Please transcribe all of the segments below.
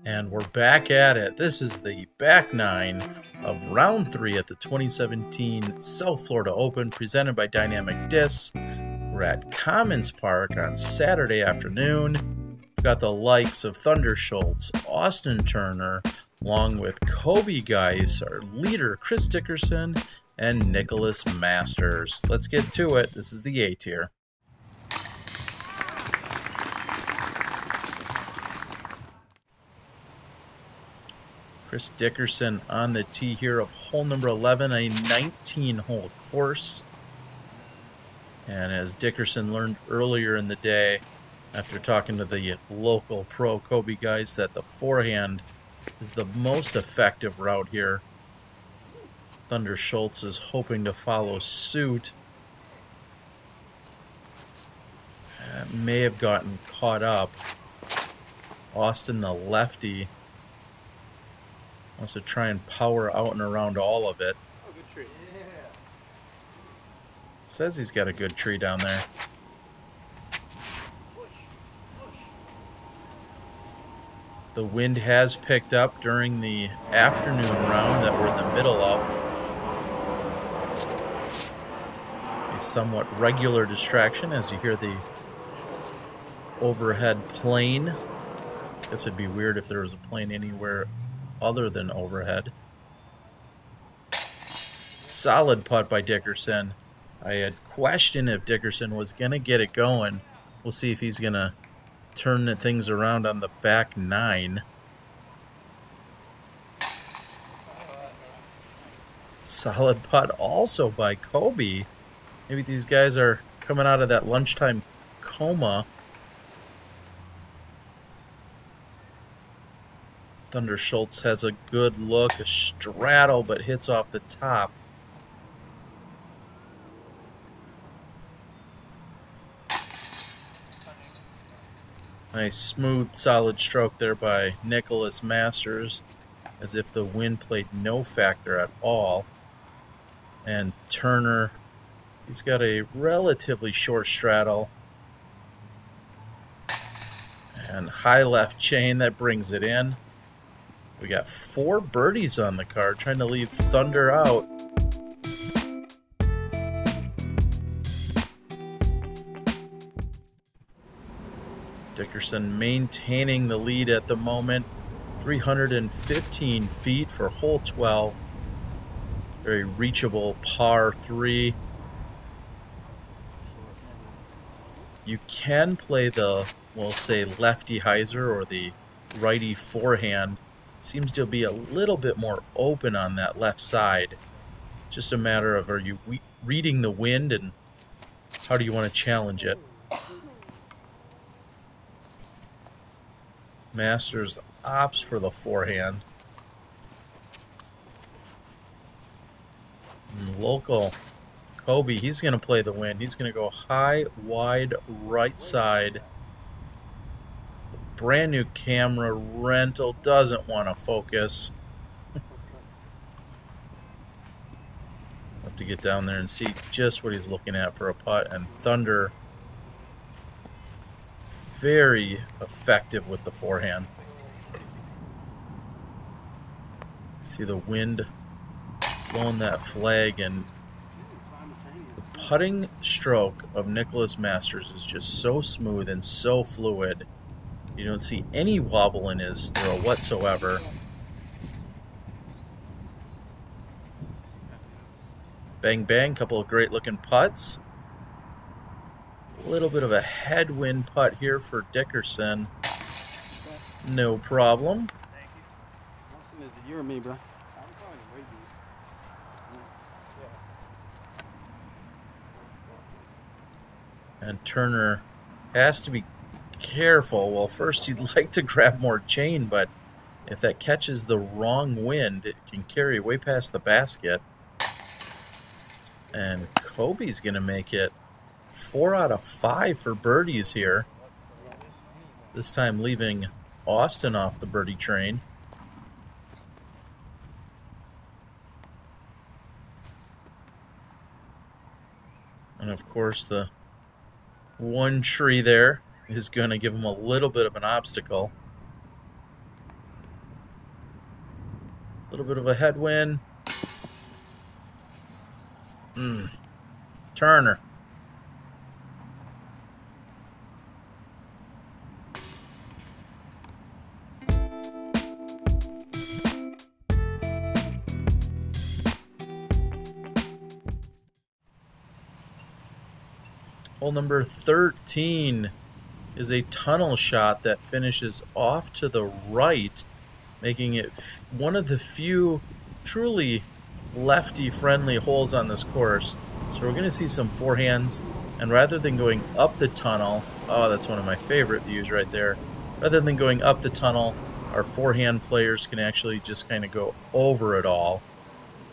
And we're back at it. This is the back nine of round 3 at the 2017 South Florida Open presented by Dynamic Discs. We're at Commons Park on Saturday afternoon. We've got the likes of Thunder Schultz, Austin Turner, along with Coby Guice, our leader Chris Dickerson, and Nicholas Masters. Let's get to it. This is the A-Tier. Chris Dickerson on the tee here of hole number 11, a 19-hole course. And as Dickerson learned earlier in the day, after talking to the local pro, Coby Guice, that the forehand is the most effective route here. Thunder Schultz is hoping to follow suit. May have gotten caught up. Austin, the lefty, wants to try and power out and around all of it. Oh, good tree. Yeah. Says he's got a good tree down there. The wind has picked up during the afternoon round that we're in the middle of. A somewhat regular distraction as you hear the overhead plane. I guess it'd be weird if there was a plane anywhere other than overhead. Solid putt by Dickerson. I had questioned if Dickerson was going to get it going. We'll see if he's going to turn the things around on the back nine. Solid putt also by Coby. Maybe these guys are coming out of that lunchtime coma. Thunder Schultz has a good look, a straddle, but hits off the top. Nice smooth, solid stroke there by Nicholas Masters, as if the wind played no factor at all. And Turner, he's got a relatively short straddle. And high left chain, that brings it in. We got 4 birdies on the card, trying to leave Thunder out. Dickerson maintaining the lead at the moment. 315 feet for hole 12. Very reachable par 3. You can play the, we'll say, lefty hyzer or the righty forehand. Seems to be a little bit more open on that left side. Just a matter of, are you reading the wind and how do you want to challenge it? Masters opts for the forehand. And local Coby, he's going to play the wind. He's going to go high, wide, right side. Brand new camera rental doesn't want to focus. Have to get down there and see just what he's looking at for a putt. And Thunder, very effective with the forehand. See the wind blowing that flag, and the putting stroke of Nicholas Masters is just so smooth and so fluid. You don't see any wobble in his throw whatsoever. Bang, bang, couple of great looking putts. A little bit of a headwind putt here for Dickerson. No problem. Thank you. Austin, is it you or me, bro? And Turner has to be careful. Well, first he'd like to grab more chain, but if that catches the wrong wind, it can carry way past the basket. And Coby's going to make it 4 out of 5 for birdies here. This time leaving Austin off the birdie train. And of course the one tree there is going to give him a little bit of an obstacle. little bit of a headwind. Turner. Hole number 13 is a tunnel shot that finishes off to the right, making it one of the few truly lefty-friendly holes on this course. So we're going to see some forehands, and rather than going up the tunnel, oh, that's one of my favorite views right there. Rather than going up the tunnel, our forehand players can actually just kind of go over it all,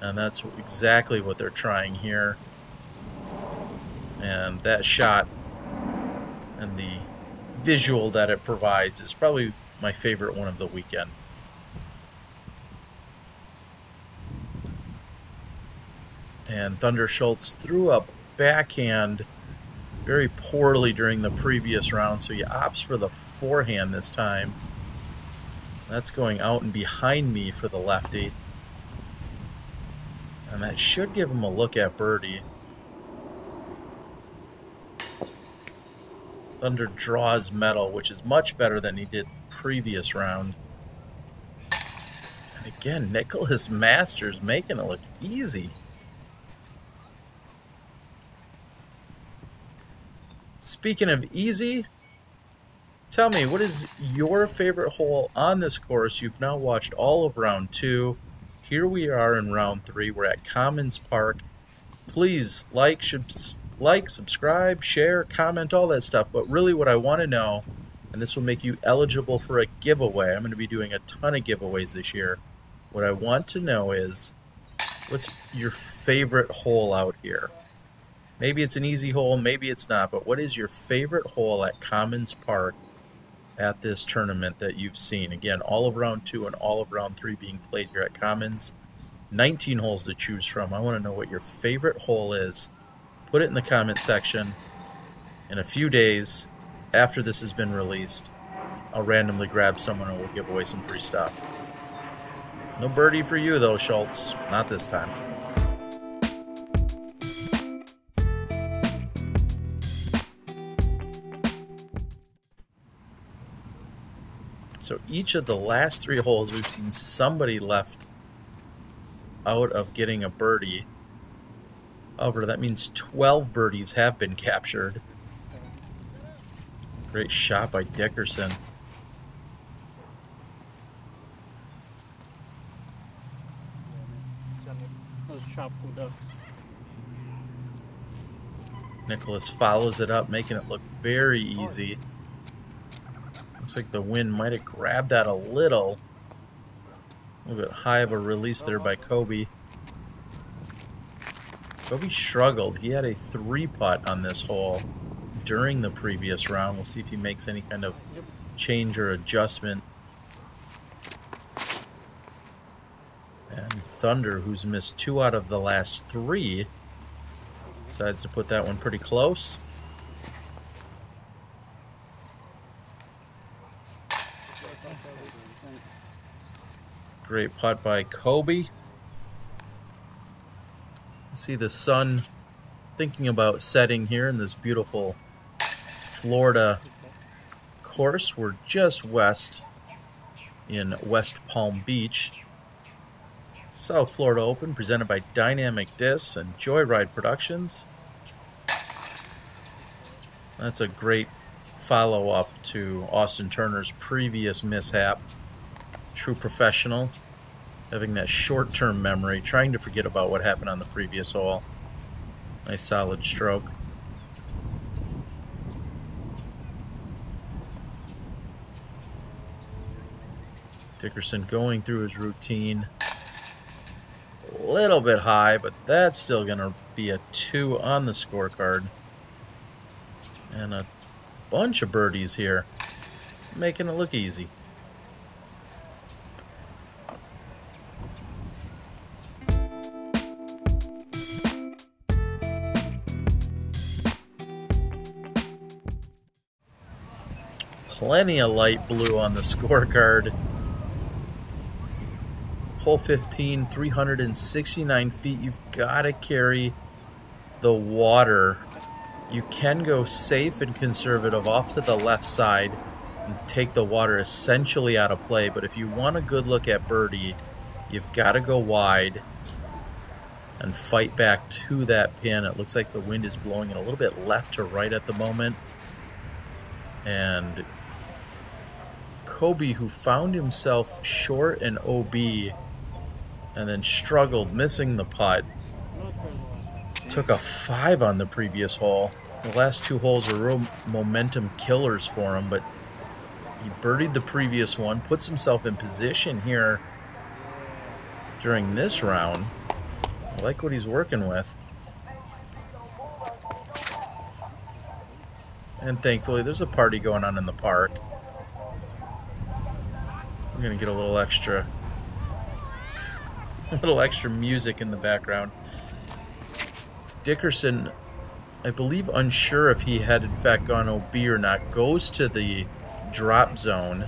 and that's exactly what they're trying here. And that shot and the visual that it provides is probably my favorite one of the weekend. And Thunder Schultz threw a backhand very poorly during the previous round, so he opts for the forehand this time. That's going out and behind me for the lefty. And that should give him a look at birdie. Thunder draws metal, which is much better than he did previous round. And again, Nicholas Masters making it look easy. Speaking of easy, tell me, what is your favorite hole on this course? You've now watched all of round 2. Here we are in round 3. We're at Commons Park. Please like, subscribe, share, comment, all that stuff. But really what I want to know, and this will make you eligible for a giveaway. I'm going to be doing a ton of giveaways this year. What I want to know is, what's your favorite hole out here? Maybe it's an easy hole, maybe it's not, but what is your favorite hole at Commons Park at this tournament that you've seen? Again, all of round 2 and all of round 3 being played here at Commons. 19 holes to choose from. I want to know what your favorite hole is. Put it in the comment section. In a few days, after this has been released, I'll randomly grab someone and we'll give away some free stuff. No birdie for you though, Schultz. Not this time. So each of the last 3 holes, we've seen somebody left out of getting a birdie. However, that means 12 birdies have been captured. Great shot by Dickerson. Those tropical ducks. Nicholas follows it up, making it look very easy. Looks like the wind might have grabbed that a little bit high of a release there by Coby. Coby struggled. He had a 3-putt on this hole during the previous round. We'll see if he makes any kind of change or adjustment. And Thunder, who's missed 2 out of the last 3, decides to put that one pretty close. Great putt by Coby. See the sun thinking about setting here in this beautiful Florida course. We're just west in West Palm Beach. South Florida Open presented by Dynamic Disc and Joyride Productions. That's a great follow-up to Austin Turner's previous mishap. True professional, having that short-term memory, trying to forget about what happened on the previous hole. Nice solid stroke. Dickerson going through his routine. A little bit high, but that's still going to be a 2 on the scorecard. And a bunch of birdies here, making it look easy. Plenty of light blue on the scorecard. Hole 15, 369 feet. You've got to carry the water. You can go safe and conservative off to the left side and take the water essentially out of play. But if you want a good look at birdie, you've got to go wide and fight back to that pin. It looks like the wind is blowing it a little bit left to right at the moment. And Coby, who found himself short in OB and then struggled, missing the putt, took a 5 on the previous hole. The last 2 holes were real momentum killers for him, but he birdied the previous one, puts himself in position here during this round. I like what he's working with. And thankfully, there's a party going on in the park. We're going to get a little extra music in the background. Dickerson, I believe unsure if he had in fact gone OB or not, goes to the drop zone,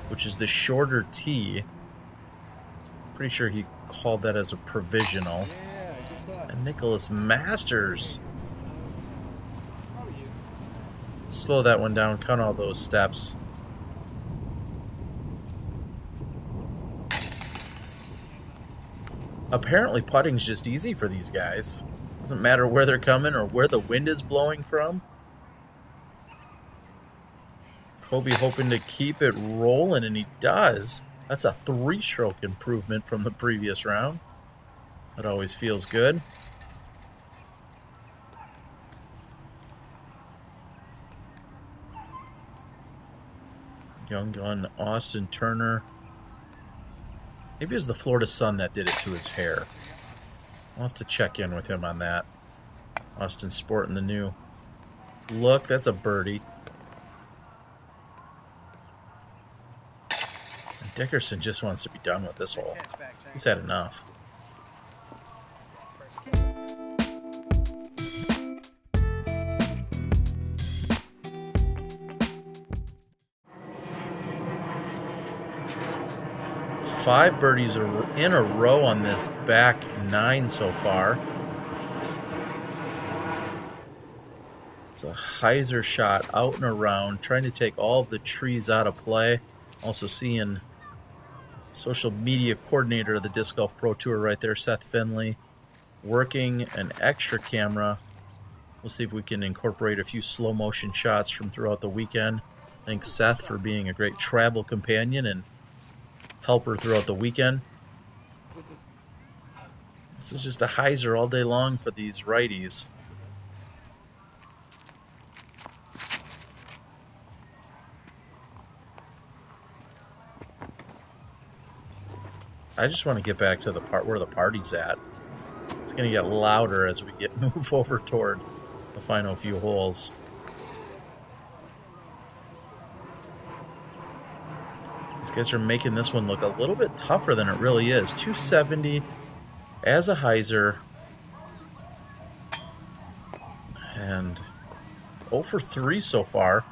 which is the shorter tee. Pretty sure he called that as a provisional. And Nicholas Masters. Slow that one down, count all those steps. Apparently putting's just easy for these guys. Doesn't matter where they're coming or where the wind is blowing from. Coby hoping to keep it rolling, and he does. That's a 3-stroke improvement from the previous round. That always feels good. Young gun Austin Turner. Maybe it was the Florida sun that did it to his hair. I'll have to check in with him on that. Austin sporting the new look. That's a birdie. And Dickerson just wants to be done with this hole. He's had enough. Five birdies in a row on this back 9 so far. It's a hyzer shot out and around, trying to take all of the trees out of play. Also seeing social media coordinator of the Disc Golf Pro Tour right there, Seth Finley, working an extra camera. We'll see if we can incorporate a few slow motion shots from throughout the weekend. Thanks Seth for being a great travel companion and helper throughout the weekend. This is just a hyzer all day long for these righties. I just want to get back to the part where the party's at. It's going to get louder as we move over toward the final few holes. These guys are making this one look a little bit tougher than it really is. 270 as a hyzer. And 0 for 3 so far.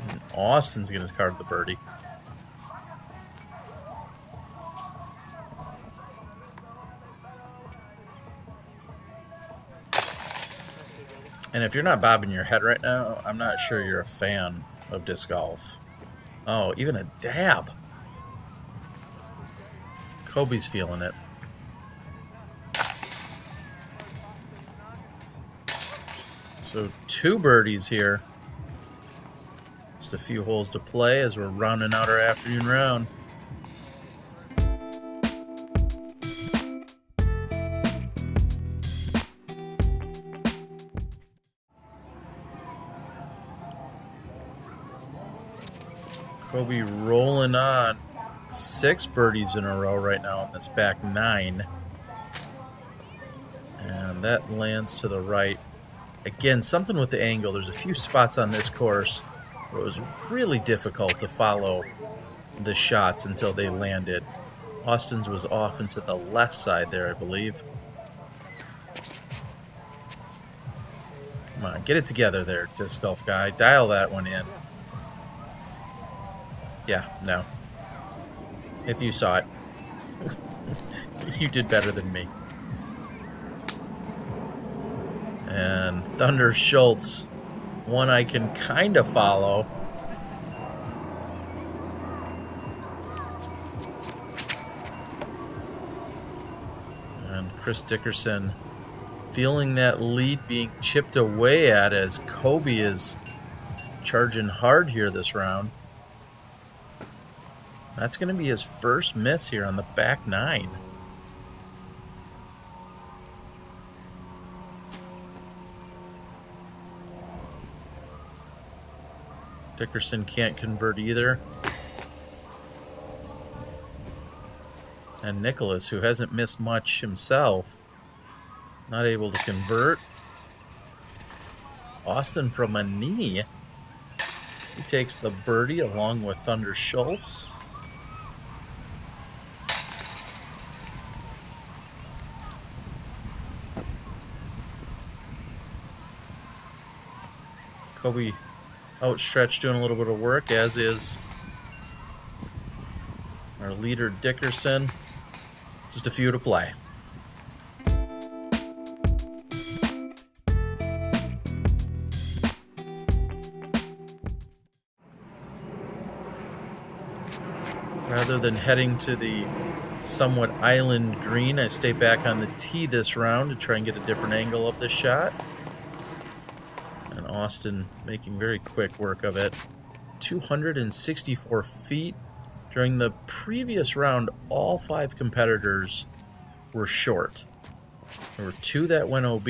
And Austin's going to card the birdie. And if you're not bobbing your head right now, I'm not sure you're a fan of disc golf. Oh, even a dab. Coby's feeling it. So 2 birdies here. Just a few holes to play as we're rounding out our afternoon round. Coby rolling on 6 birdies in a row right now on this back 9. And that lands to the right. Again, something with the angle. There's a few spots on this course where it was really difficult to follow the shots until they landed. Austin's was off into the left side there, I believe. Come on, get it together there, disc golf guy. Dial that one in. Yeah, no. if you saw it. You did better than me. And Thunder Schultz, one I can kind of follow. And Chris Dickerson feeling that lead being chipped away at as Coby is charging hard here this round. That's going to be his first miss here on the back nine. Dickerson can't convert either. And Nicholas, who hasn't missed much himself, not able to convert. Austin from a knee. He takes the birdie along with Thunder Schultz. Coby outstretched doing a little bit of work, as is our leader Dickerson. Just a few to play. Rather than heading to the somewhat island green, I stay back on the tee this round to try and get a different angle of this shot. And Austin making very quick work of it. 264 feet. During the previous round, all 5 competitors were short. There were 2 that went OB,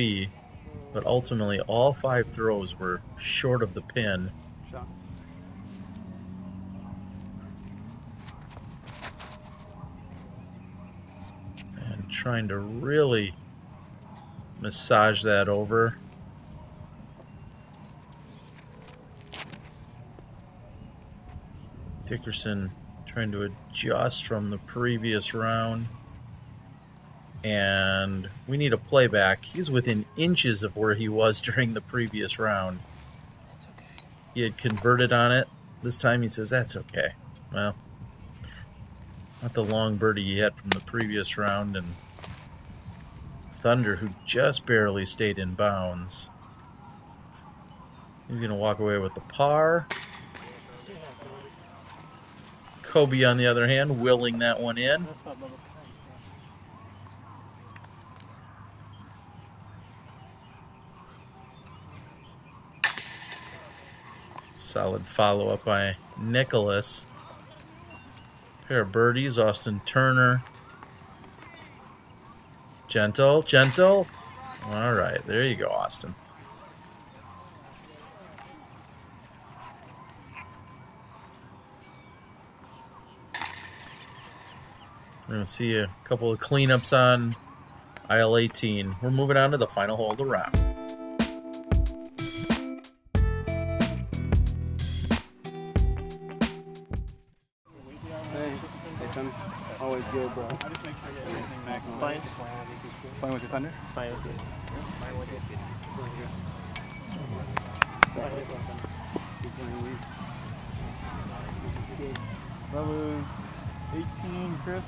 but ultimately all 5 throws were short of the pin. And trying to really massage that over. Dickerson trying to adjust from the previous round. And we need a playback. He's within inches of where he was during the previous round. He had converted on it. This time he says, that's okay. Well, not the long birdie he had from the previous round. And Thunder, who just barely stayed in bounds. He's going to walk away with the par. Coby, on the other hand, willing that one in. Solid follow-up by Nicholas. Pair of birdies, Austin Turner. Gentle, gentle. All right, there you go, Austin. We're going to see a couple of cleanups on aisle 18. We're moving on to the final hole of the round. Always good, bro. Fine. Fine with your Thunder? Fine with it. Fine with it. That was 18, Chris.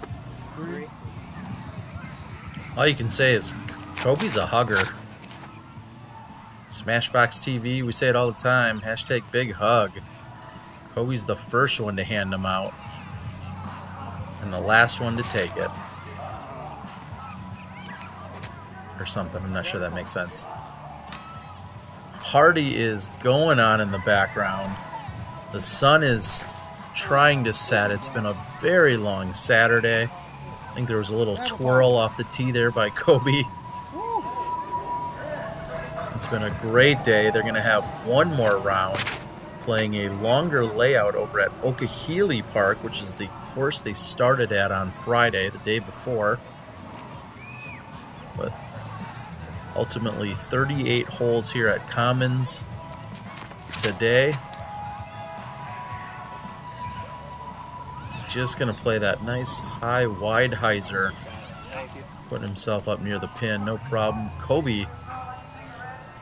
3. All you can say is Coby's a hugger. Smashbox TV, we say it all the time. Hashtag big hug. Coby's the first one to hand them out. And the last one to take it. Or something, I'm not sure that makes sense. Party is going on in the background. The sun is trying to set. It's been a very long Saturday. I think there was a little twirl off the tee there by Coby. It's been a great day. They're going to have one more round, playing a longer layout over at Okehele Park, which is the course they started at on Friday, the day before. But ultimately 38 holes here at Commons today. Just going to play that nice high wide hyzer, putting himself up near the pin, no problem. Coby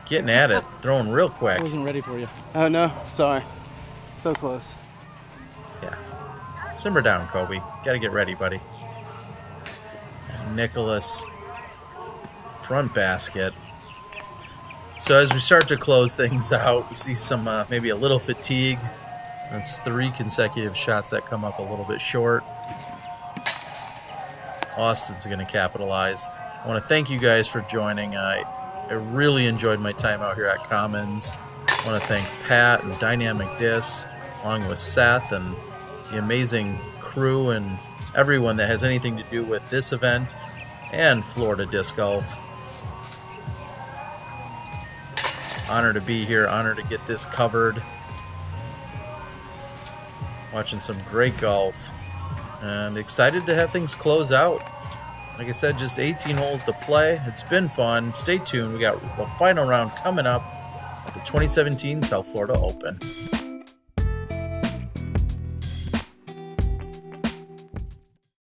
getting at it, throwing real quick. I wasn't ready for you. Oh, no. Sorry. So close. Yeah. Simmer down, Coby. Got to get ready, buddy. And Nicholas, front basket. So as we start to close things out, we see some maybe a little fatigue. That's 3 consecutive shots that come up a little bit short. Austin's going to capitalize. I want to thank you guys for joining. I really enjoyed my time out here at Commons. I want to thank Pat and Dynamic Disc, along with Seth and the amazing crew and everyone that has anything to do with this event and Florida Disc Golf. Honor to be here, honor to get this covered. Watching some great golf and excited to have things close out. Like I said, just 18 holes to play. It's been fun. Stay tuned. We got the final round coming up at the 2017 South Florida Open.